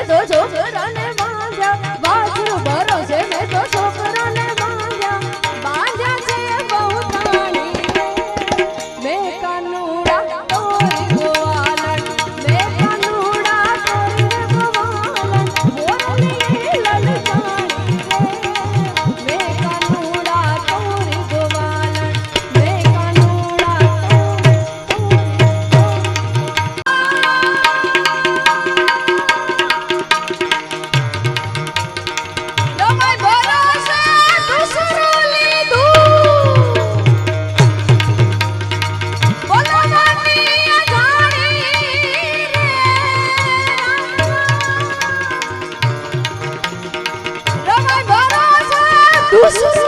મેં તો છોકરાને બાંધ્યા વાછરું ભરોસે મેં તો છોકરાને બાંધ્યા બાંધ્યા છે બહુ થાણી મેં કાનુડા તોરી ગોવાલણ મેં કાનુડા તોરી ગોવાલણ મોરલી લલચાણી મેં કાનુડા તોરી ગોવાલણ મેં કાનુડા દુસરા